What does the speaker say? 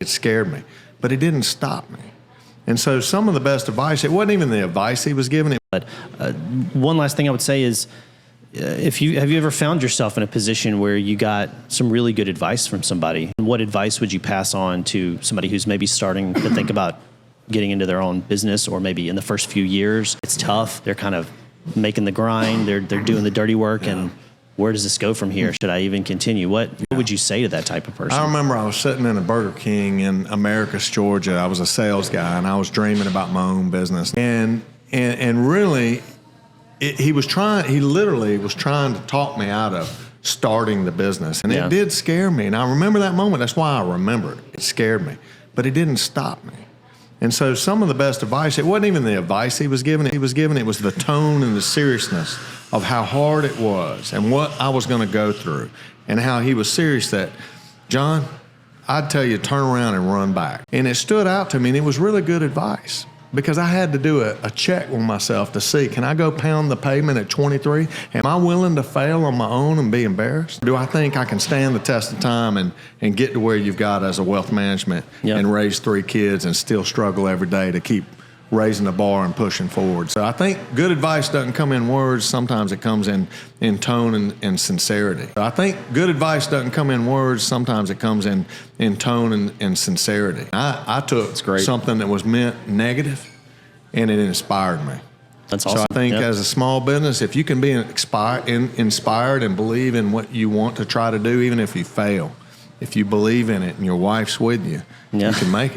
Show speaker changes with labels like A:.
A: It scared me, but it didn't stop me. And so some of the best advice, it wasn't even the advice he was giving.
B: But one last thing I would say is, have you ever found yourself in a position where you got some really good advice from somebody? What advice would you pass on to somebody who's maybe starting to think about getting into their own business, or maybe in the first few years? It's tough. They're kind of making the grind. They're doing the dirty work. Yeah. And where does this go from here? Should I even continue? What would you say to that type of person?
A: I remember I was sitting in a Burger King in Americus, Georgia. I was a sales guy, and I was dreaming about my own business. And really, he literally was trying to talk me out of starting the business. And it did scare me. And I remember that moment. That's why I remember it. It scared me. But it didn't stop me. And so some of the best advice, it wasn't even the advice he was giving. It was the tone and the seriousness of how hard it was and what I was going to go through, and how he was serious that, John, I'd tell you, turn around and run back. And it stood out to me, and it was really good advice, because I had to do a check with myself to see, can I go pound the pavement at 23? Am I willing to fail on my own and be embarrassed? Do I think I can stand the test of time and get to where you've got as a wealth management and raise 3 kids and still struggle every day to keep raising the bar and pushing forward? So I think good advice doesn't come in words. Sometimes it comes in tone and sincerity. I think good advice doesn't come in words. Sometimes it comes in tone and sincerity. I took something that was meant negative, and it inspired me.
B: That's awesome.
A: So I think as a small business, if you can be inspired and believe in what you want to try to do, even if you fail, if you believe in it and your wife's with you, you can make it.